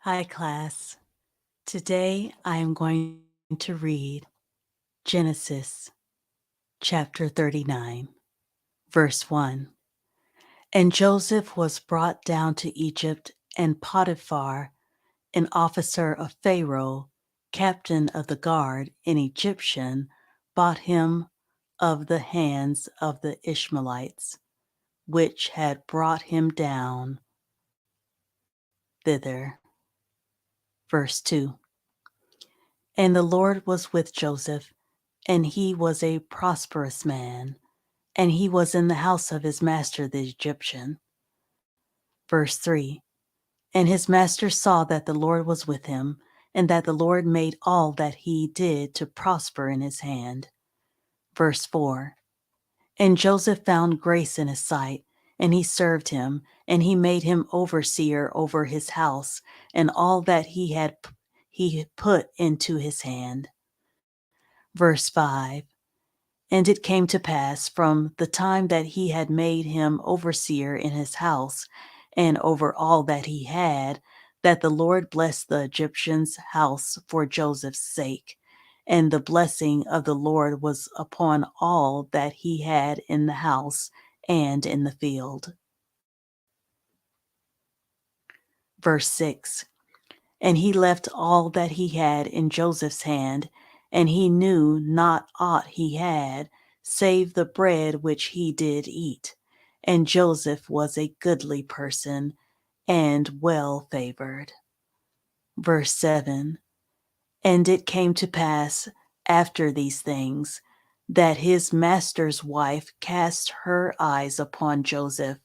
Hi, class. Today I am going to read Genesis chapter 39, verse 1. And Joseph was brought down to Egypt, and Potiphar, an officer of Pharaoh, captain of the guard, an Egyptian, bought him of the hands of the Ishmaelites, which had brought him down thither. Verse 2. And the Lord was with Joseph, and he was a prosperous man, and he was in the house of his master the Egyptian. Verse 3. And his master saw that the Lord was with him, and that the Lord made all that he did to prosper in his hand. Verse 4. And Joseph found grace in his sight, and he served him, and he made him overseer over his house, and all that he put into his hand. Verse 5. And it came to pass from the time that he had made him overseer in his house and over all that he had, that the Lord blessed the Egyptian's house for Joseph's sake. And the blessing of the Lord was upon all that he had in the house and in the field. Verse 6. And he left all that he had in Joseph's hand, and he knew not aught he had, save the bread which he did eat. And Joseph was a goodly person, and well favored. Verse 7. And it came to pass after these things, that his master's wife cast her eyes upon Joseph,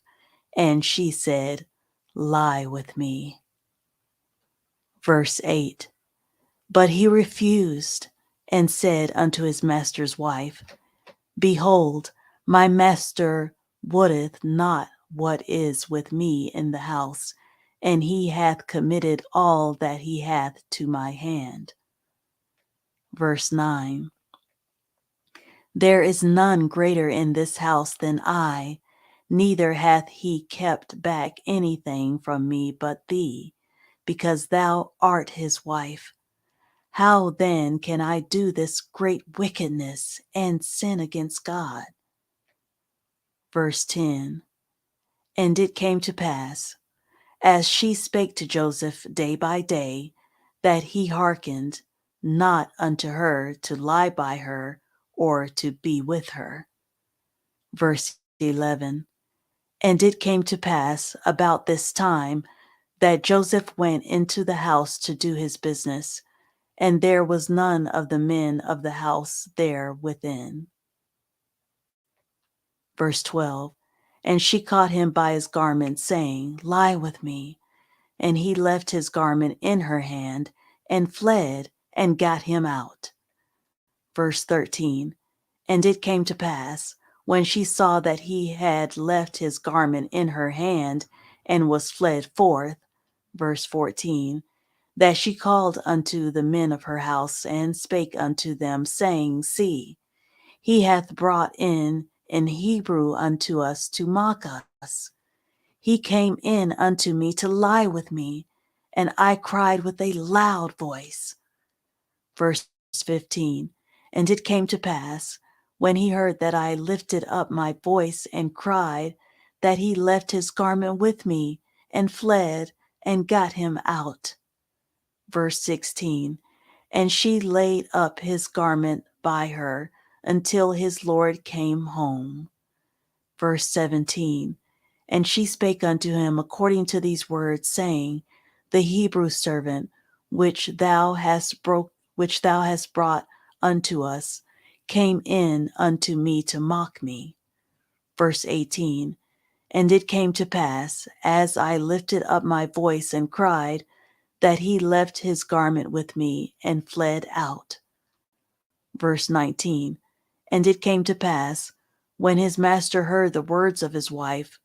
and she said, Lie with me. Verse 8. But he refused, and said unto his master's wife, Behold, my master wotteth not what is with me in the house, and he hath committed all that he hath to my hand. Verse 9. There is none greater in this house than I, neither hath he kept back anything from me but thee, because thou art his wife. How then can I do this great wickedness and sin against God? Verse 10. And it came to pass, as she spake to Joseph day by day, that he hearkened not unto her to lie by her or to be with her. Verse 11. And it came to pass about this time that Joseph went into the house to do his business, and there was none of the men of the house there within. Verse 12. And she caught him by his garment, saying, Lie with me. And he left his garment in her hand, and fled, and got him out. Verse 13. And it came to pass, when she saw that he had left his garment in her hand, and was fled forth, verse 14, that she called unto the men of her house, and spake unto them, saying, See, he hath brought in an Hebrew unto us to mock us. He came in unto me to lie with me, and I cried with a loud voice. Verse 15. And it came to pass, when he heard that I lifted up my voice and cried, that he left his garment with me, and fled, and got him out. Verse 16. And she laid up his garment by her until his Lord came home. Verse 17. And she spake unto him according to these words, saying, The Hebrew servant which thou hast brought unto us came in unto me to mock me. Verse 18. And it came to pass, as I lifted up my voice and cried, that he left his garment with me and fled out. Verse 19. And it came to pass, when his master heard the words of his wife,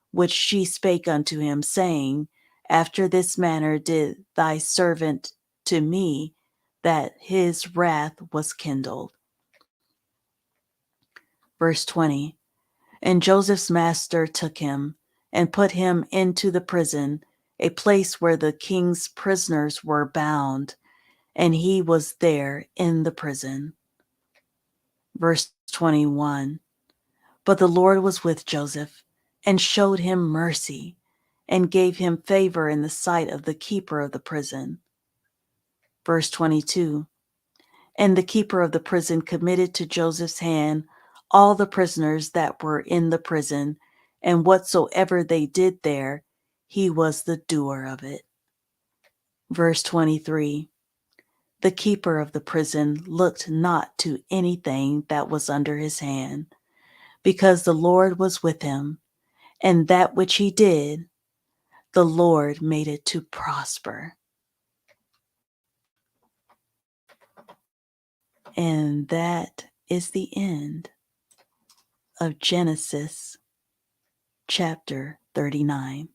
which she spake unto him, saying, After this manner did thy servant to me, that his wrath was kindled. Verse 20. And Joseph's master took him, and put him into the prison, a place where the king's prisoners were bound, and he was there in the prison. Verse 21, but the Lord was with Joseph and showed him mercy and gave him favor in the sight of the keeper of the prison. Verse 22, and the keeper of the prison committed to Joseph's hand all the prisoners that were in the prison, and whatsoever they did there, he was the doer of it. Verse 23, the keeper of the prison looked not to anything that was under his hand, because the Lord was with him, and that which he did, the Lord made it to prosper. And that is the end of Genesis chapter 39.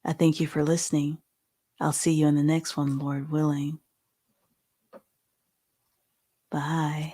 I thank you for listening. I'll see you in the next one, Lord willing. Bye.